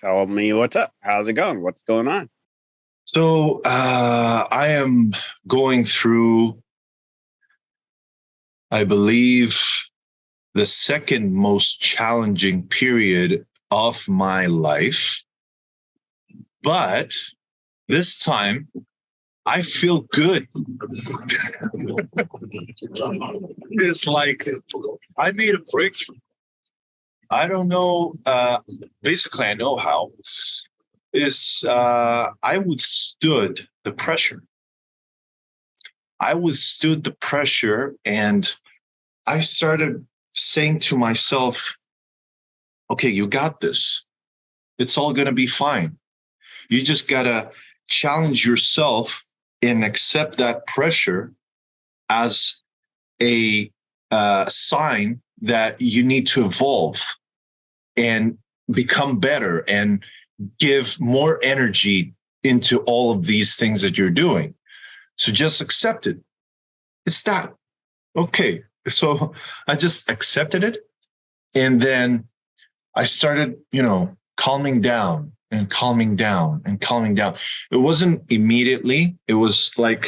Tell me what's up. How's it going? What's going on? So I am going through, I believe, the second most challenging period of my life. But this time, I feel good. It's like I made a breakthrough. I don't know. Basically, I know how. I withstood the pressure. I withstood the pressure, and I started saying to myself, okay, you got this. It's all going to be fine. You just got to challenge yourself and accept that pressure as a sign that you need to evolve and become better and give more energy into all of these things that you're doing. So just accept it. It's that. Okay. So I just accepted it. And then I started, calming down and calming down and calming down. It wasn't immediately, it was like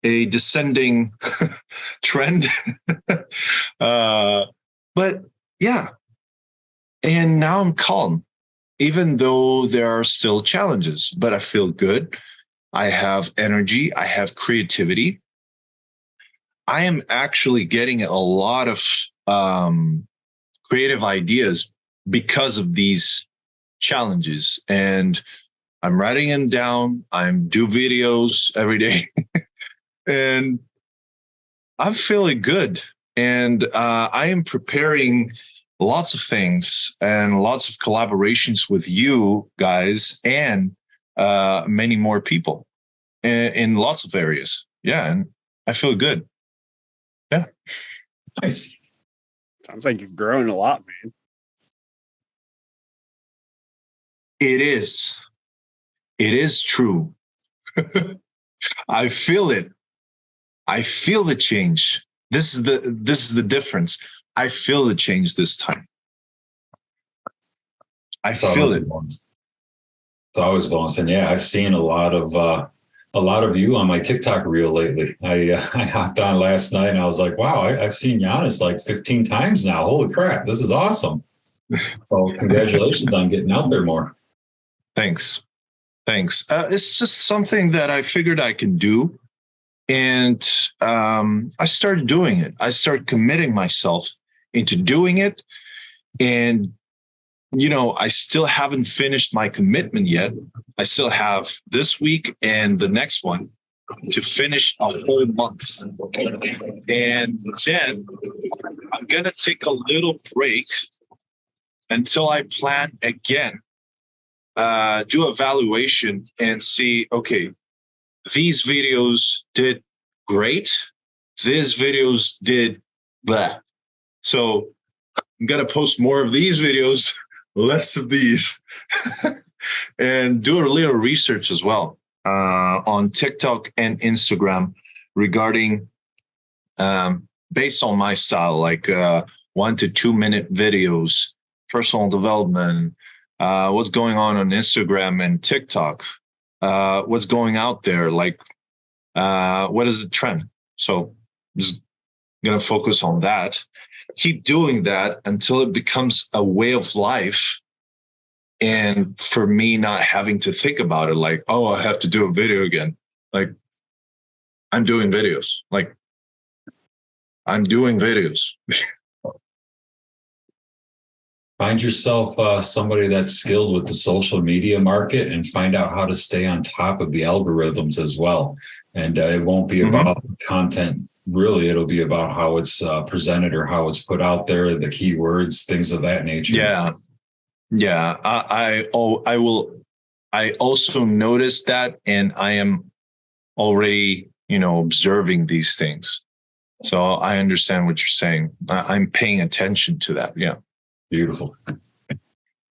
a descending trend. But yeah. And now I'm calm, even though there are still challenges, but I feel good. I have energy. I have creativity. I am actually getting a lot of creative ideas because of these challenges. And I'm writing them down. I'm do videos every day. And I'm feeling good. And I am preparing lots of things and lots of collaborations with you guys and many more people in lots of areas. Yeah. And I feel good. Yeah. Nice. Sounds like you've grown a lot, man. It is. It is true. I feel it. I feel the change. This is the difference. I feel the change this time. I feel it. So I was going saying, yeah, I've seen a lot of you on my TikTok reel lately. I hopped on last night and I was like, wow, I've seen Giannis like 15 times now. Holy crap, this is awesome. So congratulations on getting out there more. Thanks. It's just something that I figured I can do. And I started doing it. I started committing myself into doing it. And, I still haven't finished my commitment yet. I still have this week and the next one to finish a whole month. And then I'm going to take a little break until I plan again, do evaluation and see, okay, these videos did great. These videos did blah. So I'm going to post more of these videos, less of these, and do a little research as well on TikTok and Instagram regarding, based on my style, like 1 to 2 minute videos, personal development, what's going on Instagram and TikTok, what's going out there, like what is the trend. So I'm just going to focus on that, keep doing that until it becomes a way of life. And for me, not having to think about it like, oh, I have to do a video again. Like, I'm doing videos. Like, I'm doing videos. Find yourself somebody that's skilled with the social media market and find out how to stay on top of the algorithms as well. And it won't be about content. Really, it'll be about how it's presented or how it's put out there, the keywords, things of that nature. Yeah. I also noticed that, and I am already, observing these things. So I understand what you're saying. I'm paying attention to that. Yeah. Beautiful.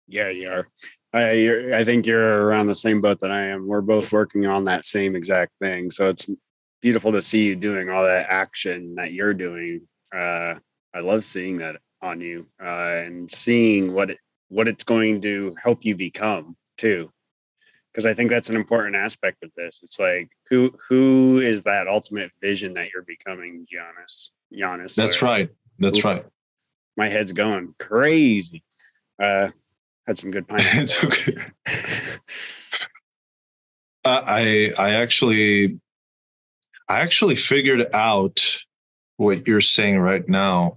Yeah, you are. I think you're around the same boat that I am. We're both working on that same exact thing. So it's beautiful to see you doing all that action that you're doing. I love seeing that on you and seeing what what it's going to help you become too. Because I think that's an important aspect of this. It's like who is that ultimate vision that you're becoming, Giannis. That's right. That's Ooh, right. my head's going crazy. Had some good pineapple. It's okay. I actually figured out what you're saying right now,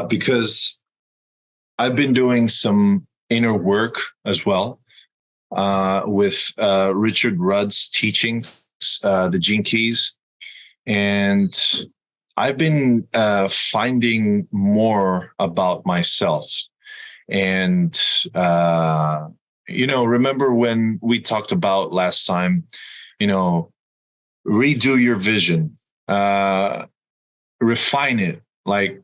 because I've been doing some inner work as well, with Richard Rudd's teachings, the Gene Keys, and I've been finding more about myself. And remember when we talked about last time, redo your vision, refine it, like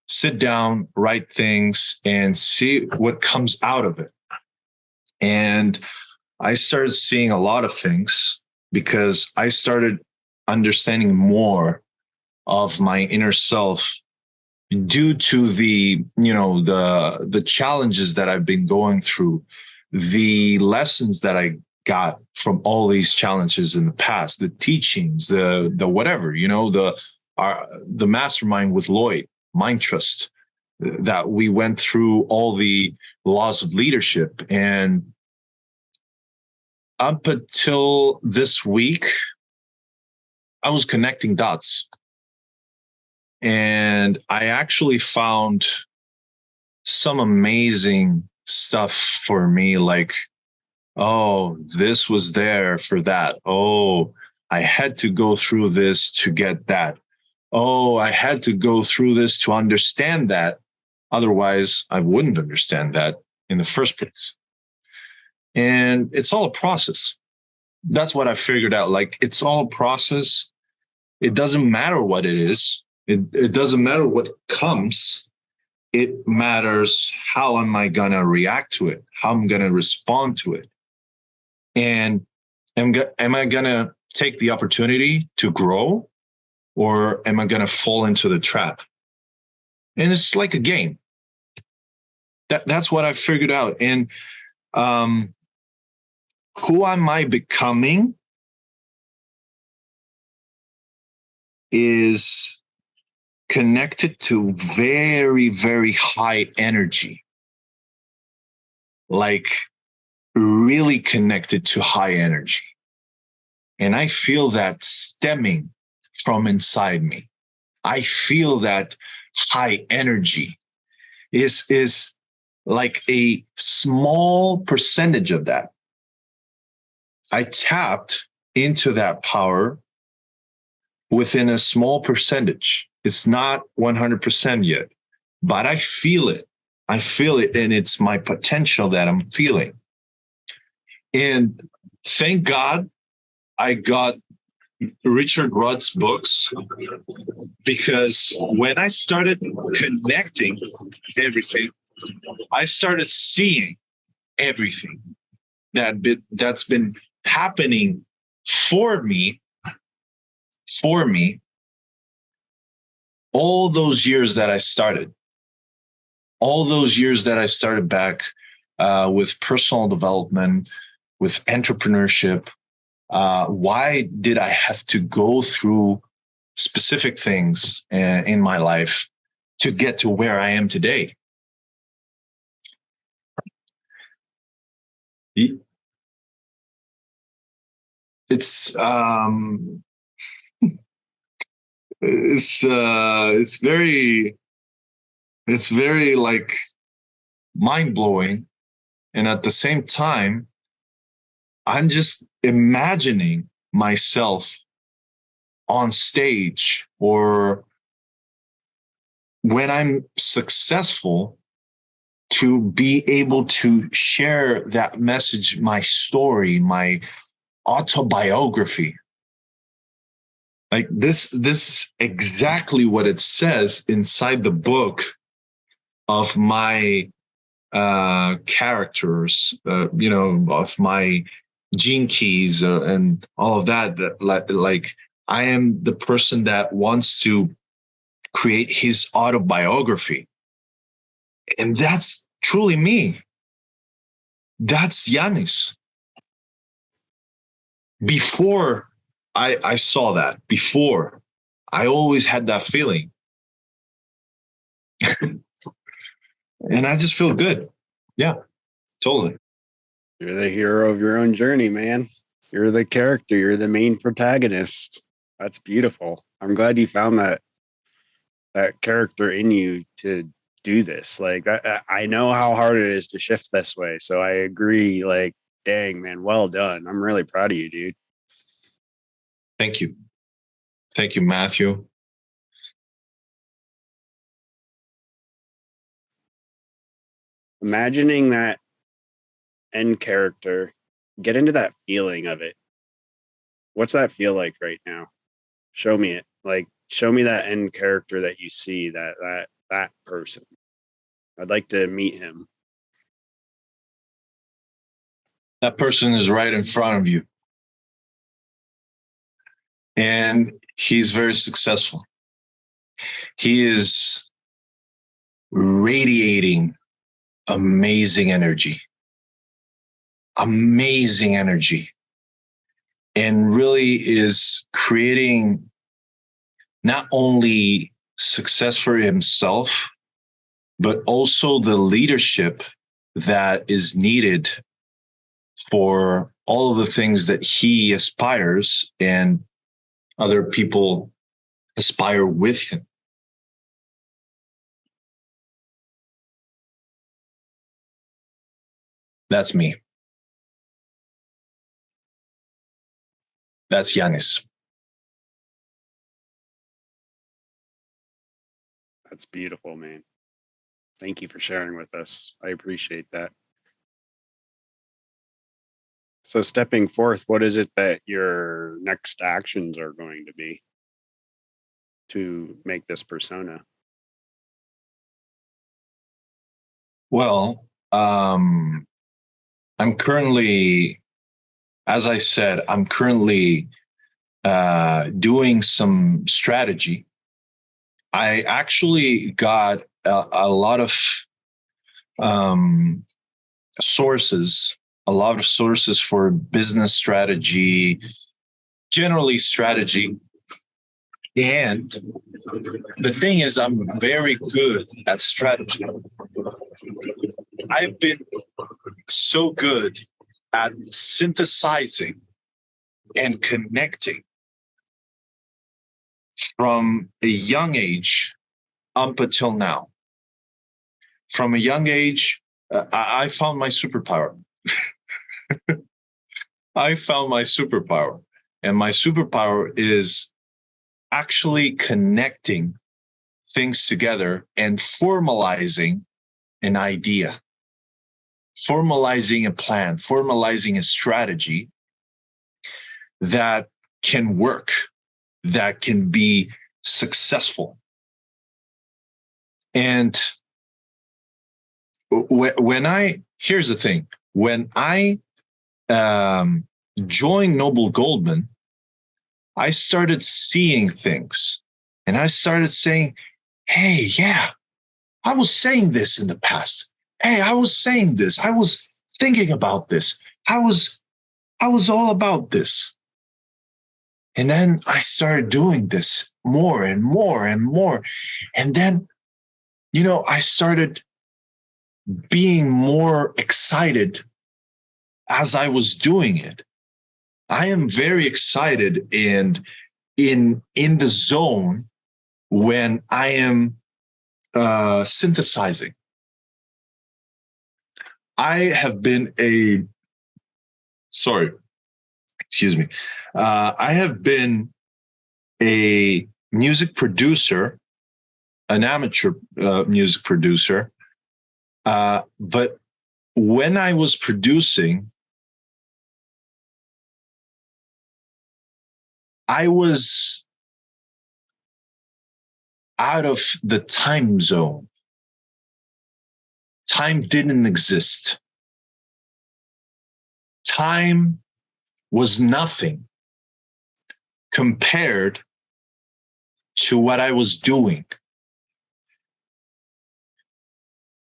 sit down, write things, and see what comes out of it. And I started seeing a lot of things because I started understanding more of my inner self due to the challenges that I've been going through, the lessons that I got from all these challenges in the past, the teachings, the whatever, the mastermind with Lloyd, Mind Trust, that we went through all the laws of leadership. And up until this week, I was connecting dots. And I actually found some amazing stuff for me, like, oh, this was there for that. Oh, I had to go through this to get that. Oh, I had to go through this to understand that. Otherwise, I wouldn't understand that in the first place. And it's all a process. That's what I figured out. Like, it's all a process. It doesn't matter what it is. It doesn't matter what comes. It matters how am I going to react to it, how I'm going to respond to it. And am I going to take the opportunity to grow, or am I going to fall into the trap? And it's like a game. That's what I figured out. And who am I becoming is connected to very, very high energy, like really connected to high energy. And I feel that stemming from inside me. I feel that high energy is like a small percentage of that. I tapped into that power within a small percentage. It's not 100% yet, but I feel it. I feel it, and it's my potential that I'm feeling. And thank God I got Richard Rudd's books, because when I started connecting everything, I started seeing everything that's been happening for me all those years that I started back with personal development, with entrepreneurship. Why did I have to go through specific things in my life to get to where I am today? It's it's very like mind-blowing, and at the same time I'm just imagining myself on stage, or when I'm successful, to be able to share that message, my story, my autobiography. Like this is exactly what it says inside the book of my characters, of my gene keys and all of that. Like I am the person that wants to create his autobiography. And that's truly me. That's Giannis. Before I saw that, before I always had that feeling. And I just feel good. Yeah, totally. You're the hero of your own journey, man. You're the character. You're the main protagonist. That's beautiful. I'm glad you found that character in you to do this. Like I know how hard it is to shift this way. So I agree. Like, dang, man, well done. I'm really proud of you, dude. Thank you. Thank you, Matthew. Imagining that end character, get into that feeling of it. What's that feel like right now? Show me it. Like, show me that end character that you see, that person. I'd like to meet him. That person is right in front of you. And he's very successful. He is radiating amazing energy. Amazing energy. And really is creating not only success for himself, but also the leadership that is needed for all of the things that he aspires and other people aspire with him. That's me. That's Giannis. That's beautiful, man. Thank you for sharing with us. I appreciate that. So stepping forth, what is it that your next actions are going to be to make this persona? Well, I'm currently, as I said, I'm currently doing some strategy. I actually got a lot of sources, for business strategy, generally strategy. And the thing is, I'm very good at strategy. I've been so good at synthesizing and connecting from a young age up until now. From a young age, I found my superpower. I found my superpower. And my superpower is actually connecting things together and formalizing an idea, formalizing a plan, formalizing a strategy that can work, that can be successful. And here's the thing, when I joined Noble Goldman, I started seeing things and I started saying, hey, yeah, I was saying this in the past. Hey, I was saying this. I was thinking about this. I was all about this. And then I started doing this more and more and more. And then, I started being more excited as I was doing it. I am very excited and in the zone when I am synthesizing. I have been I have been a music producer, an amateur music producer. But when I was producing, I was out of the time zone. Time didn't exist. Time was nothing compared to what I was doing.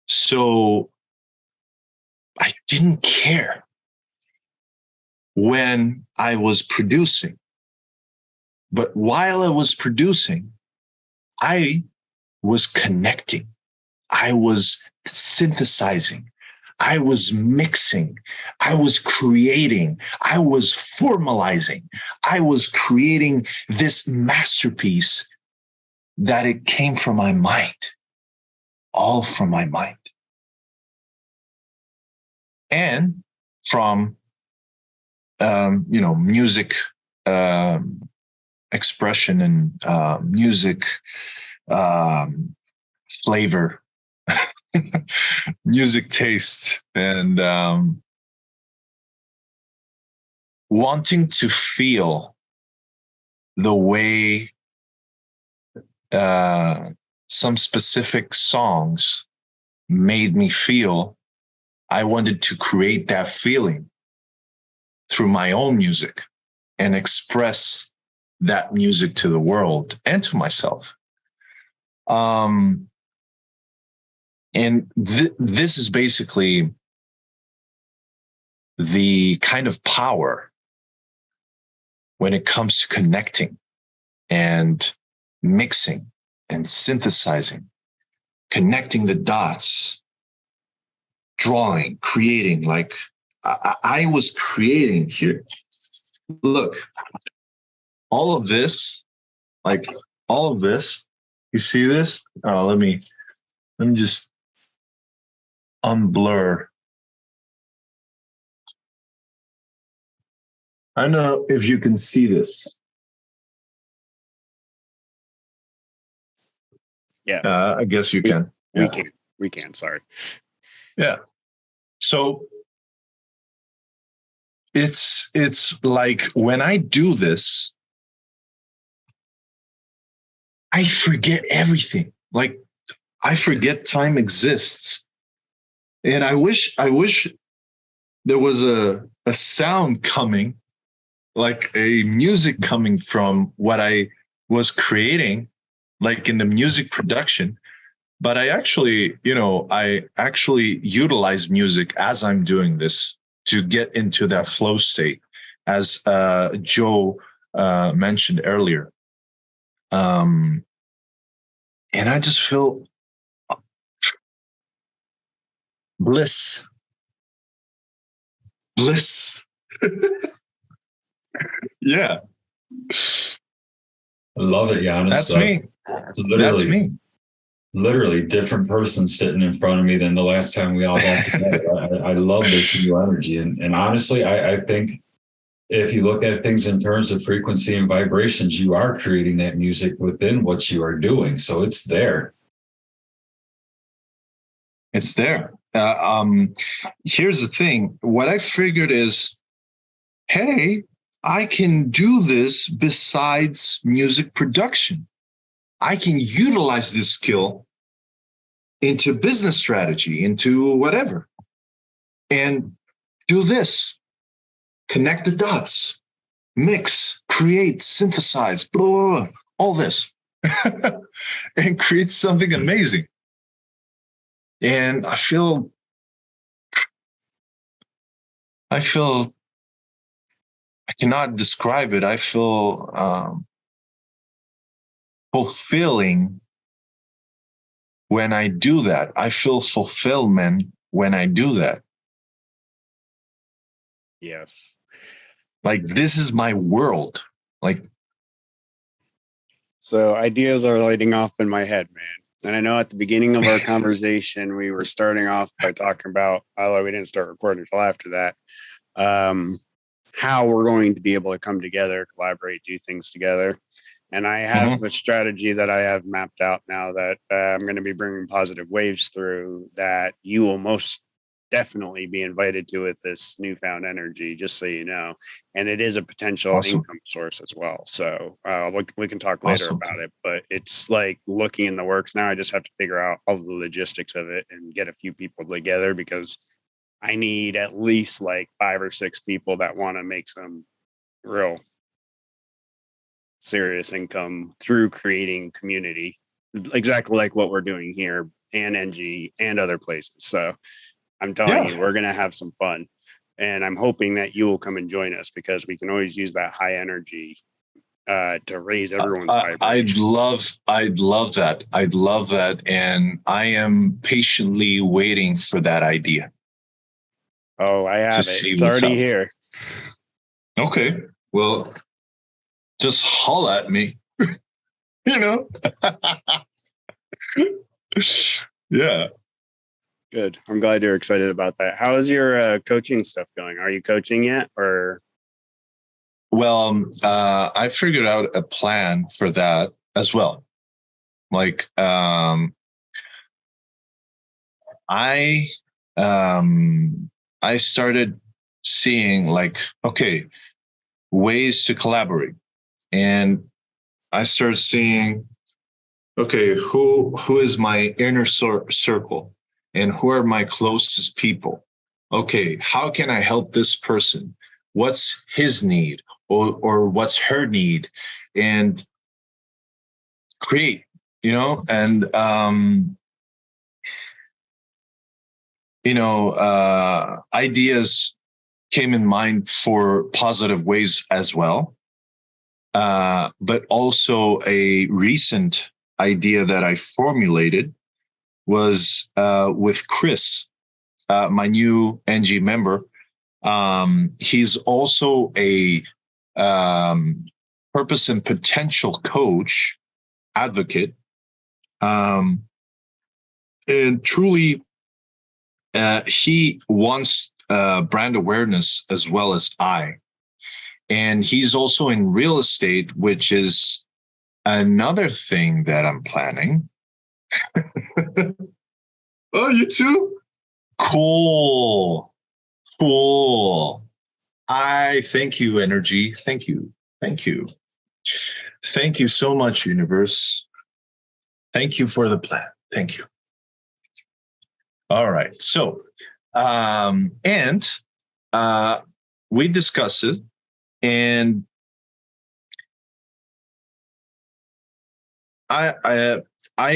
So I didn't care when I was producing. But while I was producing, I was connecting. I was synthesizing. I was mixing. I was creating. I was formalizing. I was creating this masterpiece that it came from my mind, all from my mind. And from, music expression and music flavor, music taste, and wanting to feel the way some specific songs made me feel. I wanted to create that feeling through my own music and express that music to the world and to myself. And this is basically the kind of power when it comes to connecting and mixing and synthesizing, connecting the dots, drawing, creating. Like I was creating here. Look, all of this, you see this? Oh, let me just unblur. I don't know if you can see this. Yes. I guess you can. We can. Sorry. Yeah. So it's like when I do this, I forget everything. Like I forget time exists. And I wish there was a sound coming, like a music coming from what I was creating, like in the music production. But I actually utilize music as I'm doing this to get into that flow state, as Joe mentioned earlier. And I just feel bliss. Yeah. I love it, Giannis. That's me. That's me. Literally different person sitting in front of me than the last time we all got together. I love this new energy. And honestly, I think if you look at things in terms of frequency and vibrations, you are creating that music within what you are doing. So it's there. It's there. Here's the thing. What I figured is, hey, I can do this besides music production. I can utilize this skill into business strategy, into whatever, and do this. Connect the dots, mix, create, synthesize, blah, blah, blah, all this, and create something amazing. And I feel I cannot describe it. I feel fulfilling when I do that. I feel fulfillment when I do that. Yes. Like this is my world. Like, so ideas are lighting off in my head, man. And I know at the beginning of our conversation, we were starting off by talking about, although we didn't start recording until after that, how we're going to be able to come together, collaborate, do things together. And I have a strategy that I have mapped out now that I'm going to be bringing positive waves through that you will most definitely be invited to with this newfound energy, just so you know. And it is a potential income source as well. So we can talk later about it, but it's like looking in the works now. I just have to figure out all the logistics of it and get a few people together, because I need at least like 5 or 6 people that want to make some real serious income through creating community, exactly like what we're doing here and NG and other places. So I'm telling you, we're going to have some fun. And I'm hoping that you will come and join us, because we can always use that high energy to raise everyone's vibration. I'd love that. I'd love that. And I am patiently waiting for that idea. Oh, I have it. It's already here. Okay. Well, just holla at me. You know? Yeah. Good. I'm glad you're excited about that. How is your coaching stuff going? Are you coaching yet, or? Well, I figured out a plan for that as well. Like, I started seeing like, okay, ways to collaborate, and I started seeing, okay, who is my inner circle, and who are my closest people? Okay, how can I help this person? What's his need, or what's her need? And create, and ideas came in mind for positive ways as well. But also a recent idea that I formulated was with Chris, my new NG member. He's also a purpose and potential coach advocate. And truly, he wants brand awareness as well as I. And he's also in real estate, which is another thing that I'm planning. Oh, you too? Cool. I thank you, energy. Thank you. Thank you so much, universe. Thank you for the plan. Thank you. All right. So, we discussed it, and I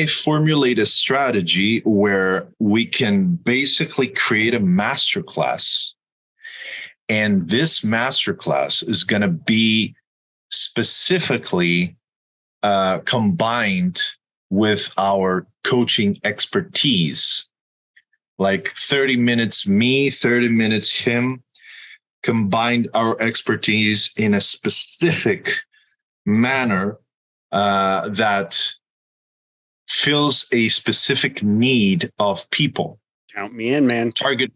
formulate a strategy where we can basically create a masterclass. And this masterclass is going to be specifically combined with our coaching expertise. Like 30 minutes me, 30 minutes him, combined our expertise in a specific manner that fills a specific need of people. Count me in, man. Target.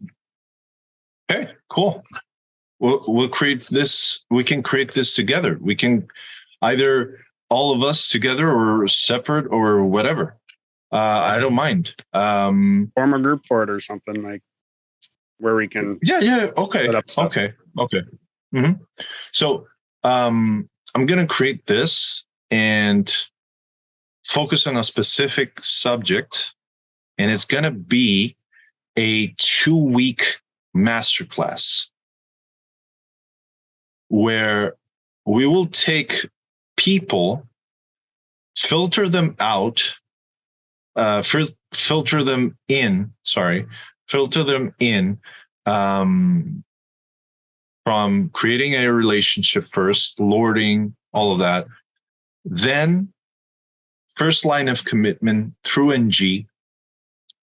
Okay, cool. We'll create this. We can create this together. We can either all of us together or separate or whatever. I don't mind. Form a group for it or something, like where we can. Yeah. Okay. Mm-hmm. So I'm going to create this and focus on a specific subject, and it's going to be a 2-week masterclass where we will take people, filter them out, filter them in from creating a relationship first, lording, all of that. Then first line of commitment through NG,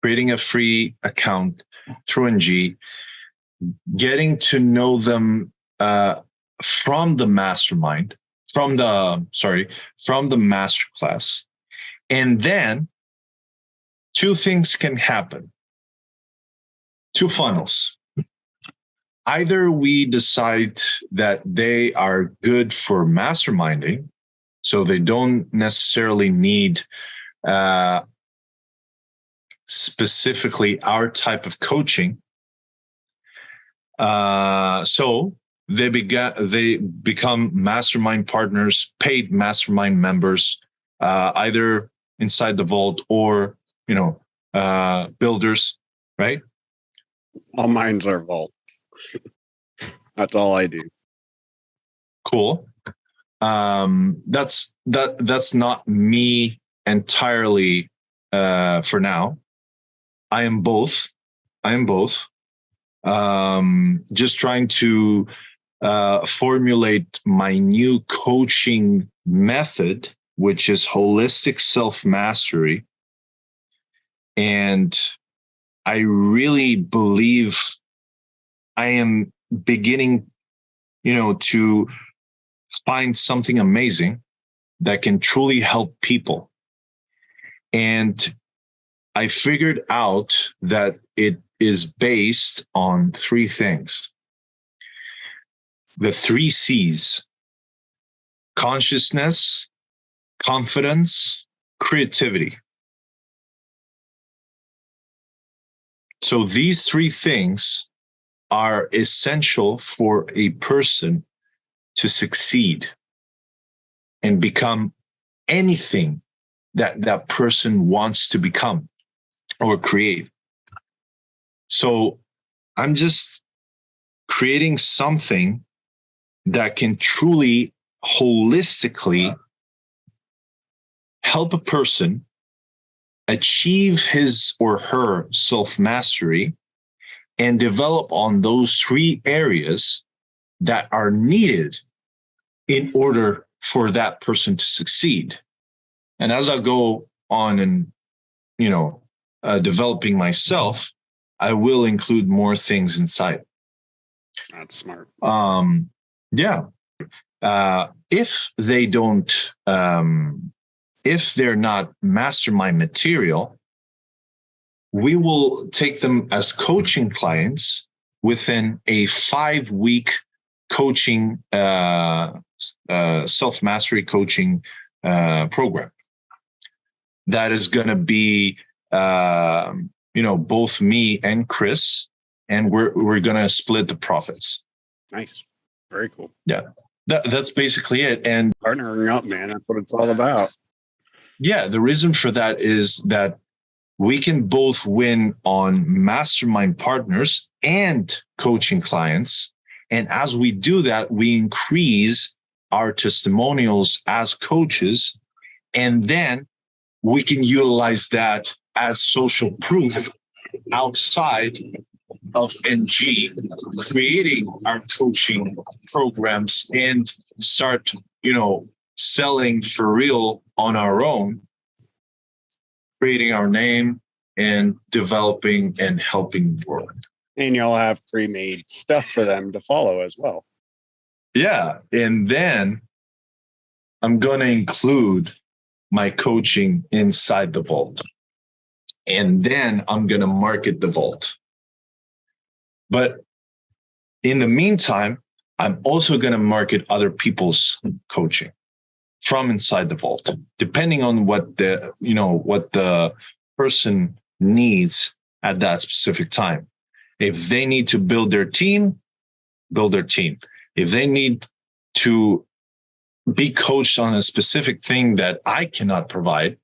creating a free account through NG, getting to know them from the mastermind, from the masterclass. And then 2 things can happen. 2 funnels. Either we decide that they are good for masterminding, so they don't necessarily need specifically our type of coaching. So they become mastermind partners, paid mastermind members, either inside the vault or builders, right? All mines are vault. That's all I do. Cool. That's not me entirely for now. I am both. Just trying to formulate my new coaching method, which is holistic self-mastery. And I really believe I am beginning, to find something amazing that can truly help people. And I figured out that it is based on three things. The 3 C's: consciousness, confidence, creativity. So these 3 things are essential for a person to succeed and become anything that that person wants to become or create. So I'm just creating something that can truly holistically help a person achieve his or her self-mastery and develop on those 3 areas that are needed in order for that person to succeed. And as I go on and, developing myself, I will include more things inside. That's smart. Yeah. If they don't, if they're not mastermind material, we will take them as coaching clients within a 5-week coaching, self-mastery coaching program. That is going to be, both me and Chris, and we're going to split the profits. Nice. Very cool. Yeah. That's basically it. And partnering up, man, that's what it's all about. Yeah. The reason for that is that we can both win on mastermind partners and coaching clients. And as we do that, we increase our testimonials as coaches. And then we can utilize that as social proof outside of NG, creating our coaching programs and start, selling for real on our own, creating our name and developing and helping the world. And you'll have pre-made stuff for them to follow as well. Yeah. And then I'm going to include my coaching inside the vault. And then I'm going to market the vault. But in the meantime, I'm also going to market other people's coaching from inside the vault, depending on what the person needs at that specific time. If they need to build their team, build their team. If they need to be coached on a specific thing that I cannot provide,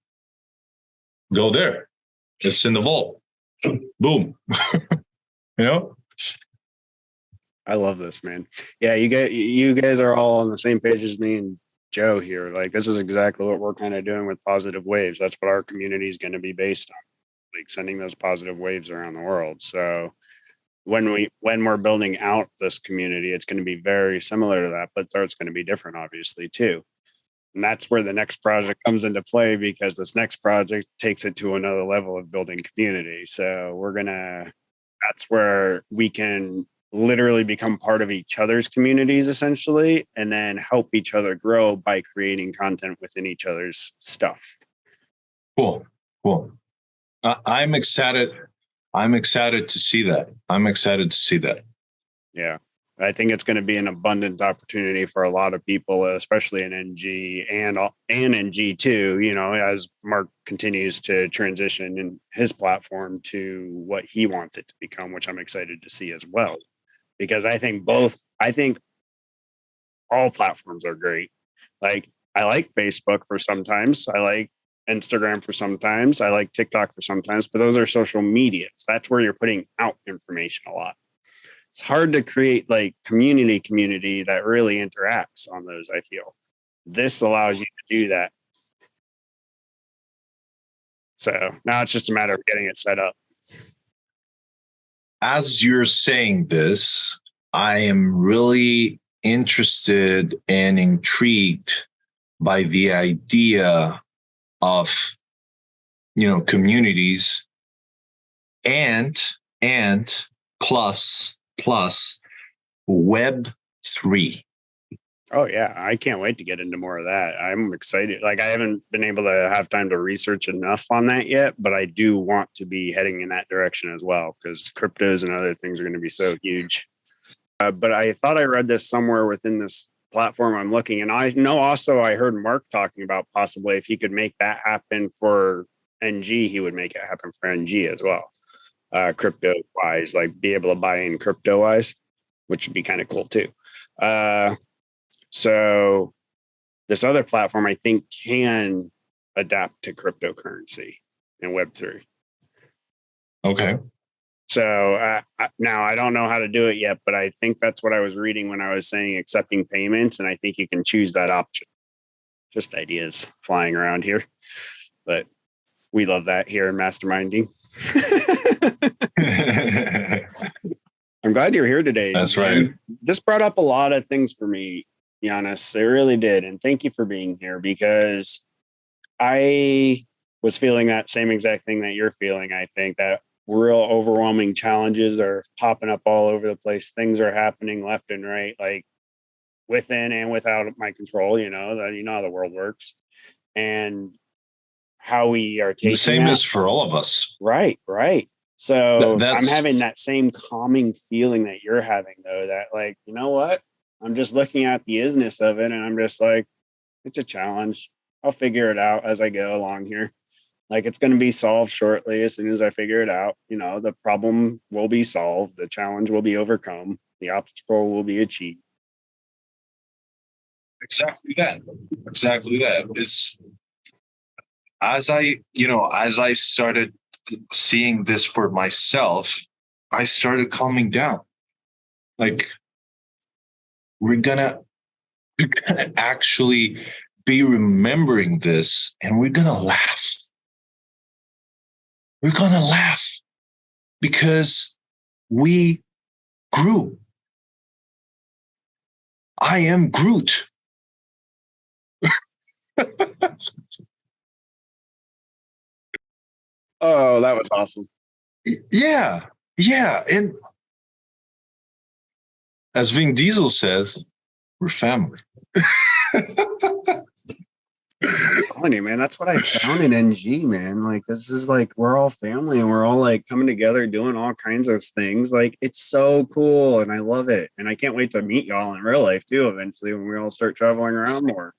go there. It's in the vault. Boom. I love this, man. Yeah, you guys are all on the same page as me and Joe here. Like, this is exactly what we're kind of doing with Positive Waves. That's what our community is going to be based on, like sending those positive waves around the world. So when we're building out this community, it's going to be very similar to that, but it's going to be different, obviously, too. And that's where the next project comes into play, because this next project takes it to another level of building community. So that's where we can literally become part of each other's communities, essentially, and then help each other grow by creating content within each other's stuff. Cool. I'm excited. I'm excited to see that. Yeah. I think it's going to be an abundant opportunity for a lot of people, especially in NG and NG too, as Mark continues to transition in his platform to what he wants it to become, which I'm excited to see as well. Because I think all platforms are great. Like, I like Facebook for sometimes. I like Instagram for sometimes. I like TikTok for sometimes, but those are social medias. That's where you're putting out information a lot. It's hard to create like community that really interacts on those, I feel. This allows you to do that. So now it's just a matter of getting it set up. as you're saying this, I am really interested and intrigued by the idea of, communities and plus Web3. Oh yeah, I can't wait to get into more of that. I'm excited. Like I haven't been able to have time to research enough on that yet, but I do want to be heading in that direction as well because cryptos and other things are going to be so huge. But I thought I read this somewhere within this platform I'm looking, and I know also I heard Mark talking about possibly if he could make that happen for NG, he would make it happen for NG as well. Crypto wise, like be able to buy in crypto wise, which would be kind of cool too. So this other platform, I think, can adapt to cryptocurrency and Web3. Okay. So now I don't know how to do it yet, but I think that's what I was reading when I was saying accepting payments. And I think you can choose that option. Just ideas flying around here. But we love that here in Masterminding. I'm glad you're here today. That's right. This brought up a lot of things for me, Giannis. It really did. And thank you for being here because I was feeling that same exact thing that you're feeling. I think that real overwhelming challenges are popping up all over the place. Things are happening left and right, like within and without my control, that how the world works and how we are taking the same that. as for all of us. Right. So That's... I'm having that same calming feeling that you're having, though, that like, you know what? I'm just looking at the isness of it and I'm just like, it's a challenge. I'll figure it out as I go along here. Like it's going to be solved shortly as soon as I figure it out. The problem will be solved. The challenge will be overcome. The obstacle will be achieved. Exactly that. It's as I started seeing this for myself, I started calming down. Like we're gonna actually be remembering this and we're gonna laugh. We're gonna laugh because we grew. I am Groot. Oh, that was awesome. Yeah. And as Vin Diesel says, we're family. I'm telling you, man, that's what I found in NG, man. Like, this is like, we're all family and we're all like coming together, doing all kinds of things. Like, it's so cool and I love it. And I can't wait to meet y'all in real life too, eventually, when we all start traveling around more.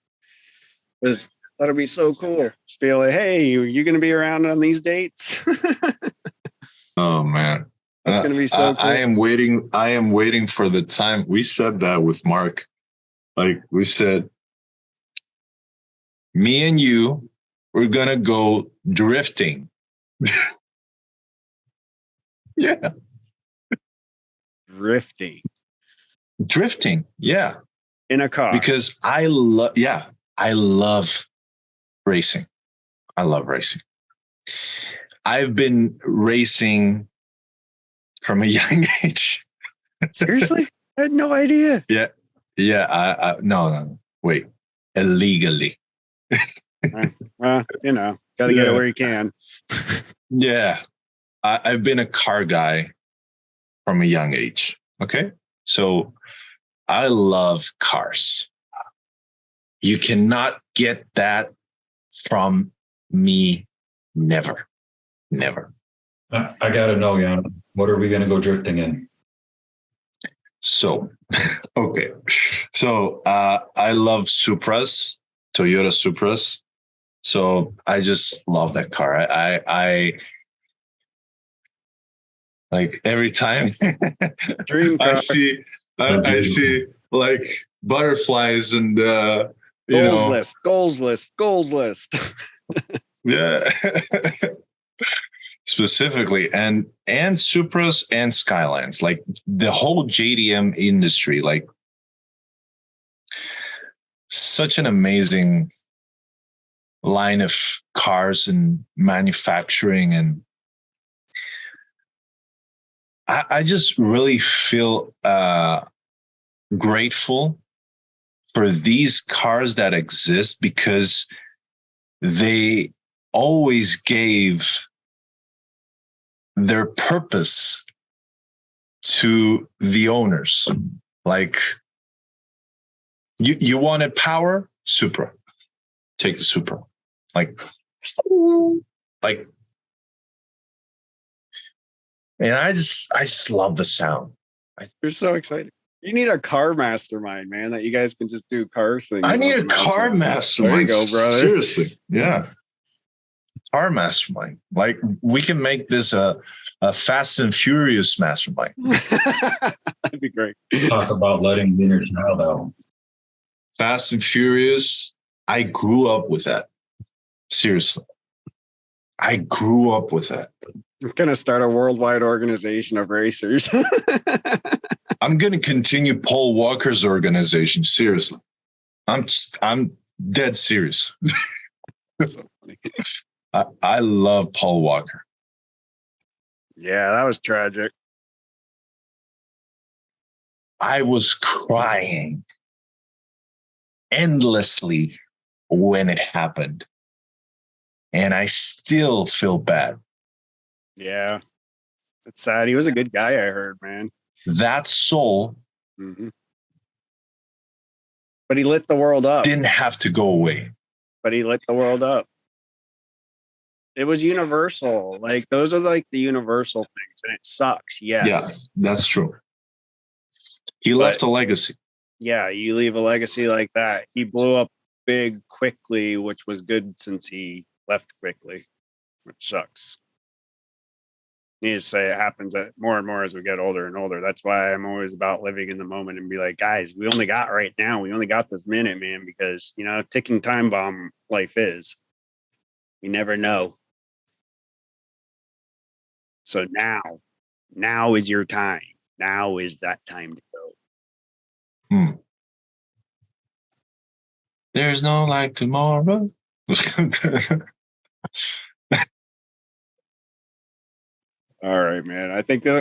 Because that'll be so cool. Just be like, hey, you going to be around on these dates? Oh, man. That's going to be so cool. I am waiting for the time. We said that with Mark. Like, we said, me and you, we're going to go drifting. Yeah. Drifting. Yeah. In a car. Because I love racing. I love racing. I've been racing from a young age. Seriously? I had no idea. Yeah. No. Wait. Illegally. Well, got to get it where you can. Yeah. I've been a car guy from a young age. Okay. So I love cars. You cannot get that from me. Never. I got to know, Jan, what are we going to go drifting in? So, okay. So I love Supras, Toyota Supras. So I just love that car. I like every time Dream car. I see like butterflies and goals list. Yeah. Specifically and Supras and Skylines, like the whole JDM industry, like such an amazing line of cars and manufacturing. And I just really feel grateful for these cars that exist because they always gave their purpose to the owners. Like you wanted power, Supra, take the Supra. Like, and I just love the sound. You're so excited. You need a car mastermind, man, that you guys can just do car things. I need a car mastermind. There you go, brother. Seriously. Yeah. Car mastermind. Like we can make this a Fast and Furious mastermind. That'd be great. Talk about letting the inner child out. Fast and Furious. I grew up with that. Seriously. I grew up with that. I'm going to start a worldwide organization of racers. I'm going to continue Paul Walker's organization. Seriously. I'm dead serious. So funny. I love Paul Walker. Yeah, that was tragic. I was crying endlessly when it happened. And I still feel bad. Yeah. It's sad. He was a good guy, I heard, man. That soul But he lit the world up. didn't have to go away. But he lit the world up. It was universal. Like those are like the universal things, and it sucks. Yes. Yeah, that's true. He left a legacy. Yeah, you leave a legacy like that. He blew up big quickly, which was good since he left quickly, which sucks. Need to say it happens more and more as we get older and older. That's why I'm always about living in the moment and be like, guys, we only got right now. We only got this minute, man, because, you know, ticking time bomb life is. You never know. So now is your time. Now is that time to go. There's no like tomorrow. All right, man. I think we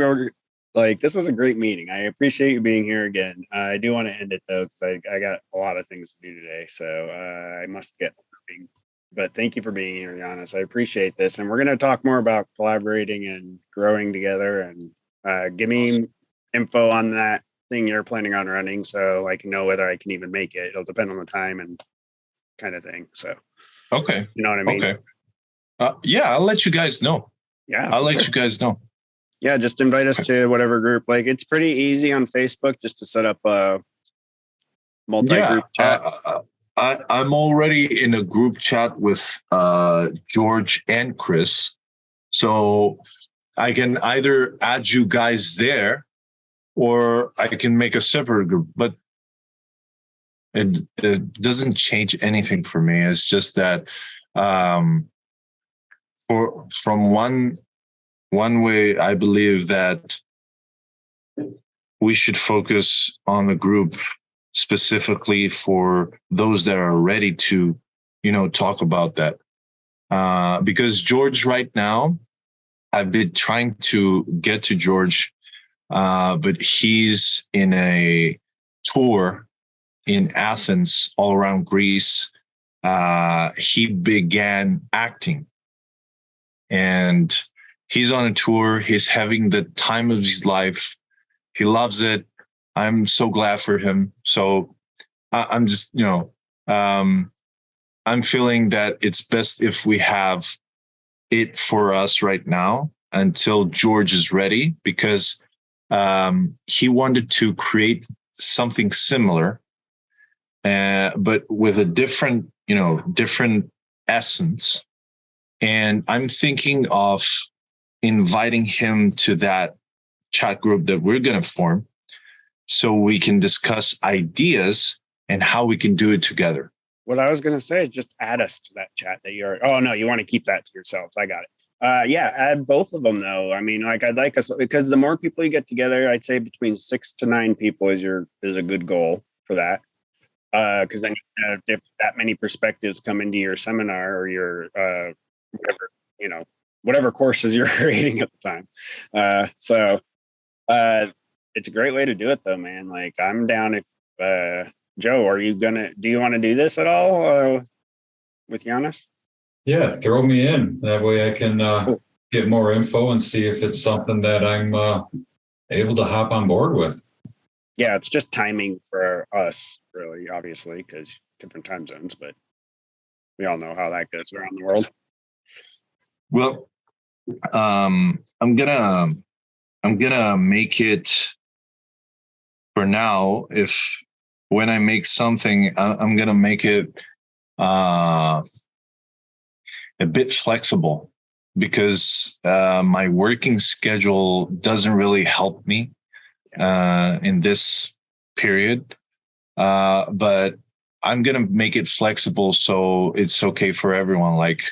were like, this was a great meeting. I appreciate you being here again. I do want to end it though, because I got a lot of things to do today. So I must get moving. But thank you for being here, Giannis. I appreciate this. And we're going to talk more about collaborating and growing together. And give me info on that thing you're planning on running so I can know whether I can even make it. It'll depend on the time and kind of thing. So, okay. You know what I mean? Okay. Yeah, I'll let you guys know. Yeah, I'll let you guys know. Yeah, just invite us to whatever group. Like it's pretty easy on Facebook just to set up a multi-group chat. I'm already in a group chat with George and Chris. So I can either add you guys there or I can make a separate group. But it doesn't change anything for me. It's just that from one way, I believe that we should focus on the group specifically for those that are ready to, talk about that. Because George right now, I've been trying to get to George, but he's in a tour in Athens, all around Greece. He began acting and he's on a tour. He's having the time of his life. He loves it. I'm so glad for him. So I'm just, I'm feeling that it's best if we have it for us right now until George is ready, because he wanted to create something similar, but with a different essence. And I'm thinking of inviting him to that chat group that we're going to form so we can discuss ideas and how we can do it together. What I was going to say is just add us to that chat that you're. Oh, no, you want to keep that to yourselves. I got it. Yeah, add both of them, though. I mean, like, I'd like us, because the more people you get together, I'd say between 6 to 9 people is a good goal for that. Because then you have that many perspectives come into your seminar or your whatever, whatever courses you're creating at the time. So it's a great way to do it though, man. Like I'm down if Joe, do you want to do this at all with Giannis? Yeah, throw me in. That way I can get more info and see if it's something that I'm able to hop on board with. Yeah, it's just timing for us, really, obviously, because different time zones, but we all know how that goes around the world. Well, I'm gonna make it for now. When I make something, I'm gonna make it a bit flexible, because my working schedule doesn't really help me in this period. But I'm going to make it flexible so it's okay for everyone. Like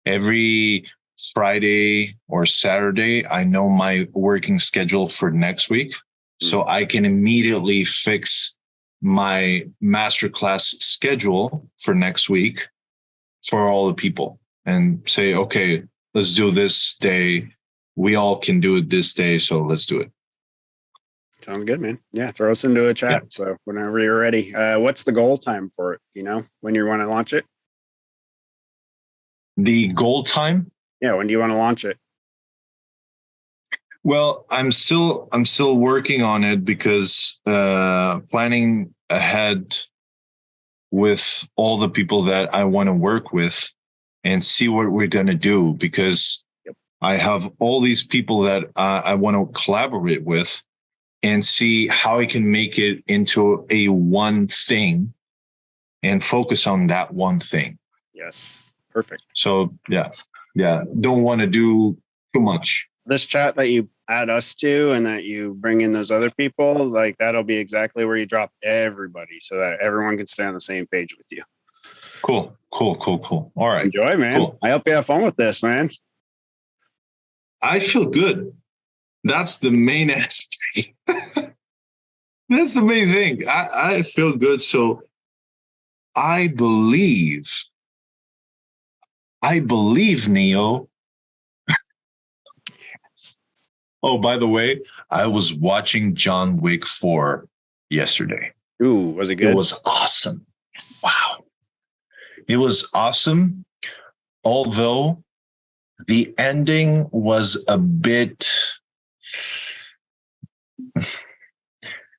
every Friday or Saturday, I know my working schedule for next week. So I can immediately fix my masterclass schedule for next week for all the people and say, okay, let's do this day. We all can do it this day. So let's do it. Sounds good, man. Yeah, throw us into a chat. Yeah. So whenever you're ready. What's the goal time for it? You know, when you want to launch it? The goal time? Yeah, when do you want to launch it? Well, I'm still working on it, because planning ahead with all the people that I want to work with and see what we're going to do, because I have all these people that I want to collaborate with, and see how I can make it into a one thing and focus on that one thing. Yes. Perfect. So yeah. Don't want to do too much. This chat that you add us to and that you bring in those other people, like that'll be exactly where you drop everybody so that everyone can stay on the same page with you. Cool. All right. Enjoy, man. Cool. I hope you have fun with this, man. I feel good. That's the main aspect. That's the main thing. I feel good. So I believe, Neo. Oh, by the way, I was watching John Wick 4 yesterday. Ooh, was it good? It was awesome. Yes. Wow. It was awesome. Although the ending was a bit...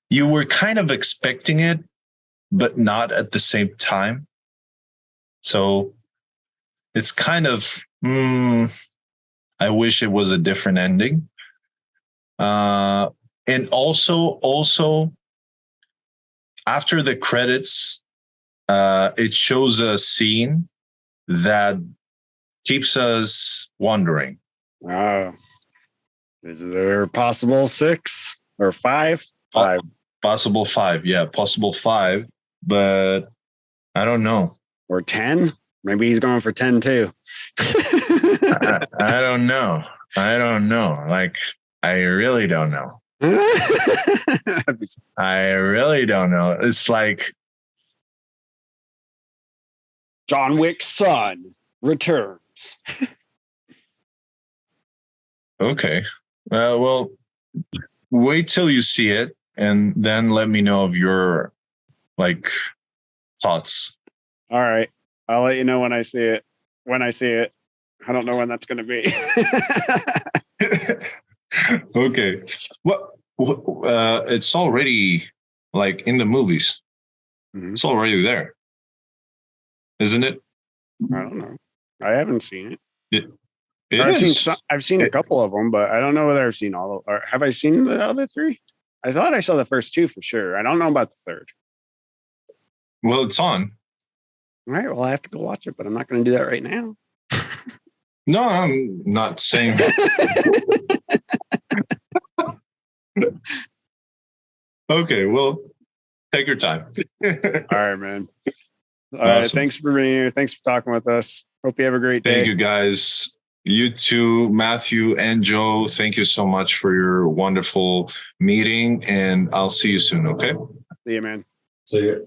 You were kind of expecting it, but not at the same time. So it's kind of, I wish it was a different ending. And also after the credits, it shows a scene that keeps us wondering. Is there a possible 6 or 5? 5. Possible 5. Yeah, possible 5. But I don't know. Or 10? Maybe he's going for 10 too. I don't know. Like, I really don't know. I really don't know. It's like John Wick's son returns. Okay. Well, wait till you see it and then let me know of your thoughts. All right. I'll let you know when I see it. I don't know when that's going to be. Okay. Well, it's already in the movies. Mm-hmm. It's already there, isn't it? I don't know. I haven't seen it. I've seen a couple of them, but I don't know whether I've seen all of. Or have I seen the other 3? I thought I saw the first 2 for sure. I don't know about the third. Well, it's on. All right. Well, I have to go watch it, but I'm not going to do that right now. No, I'm not saying. Okay, well, take your time. All right, man. All right. Thanks for being here. Thanks for talking with us. Hope you have a great day. Thank you, guys. You too, Matthew and Joe. Thank you so much for your wonderful meeting, and I'll see you soon, okay? See you, man. See you.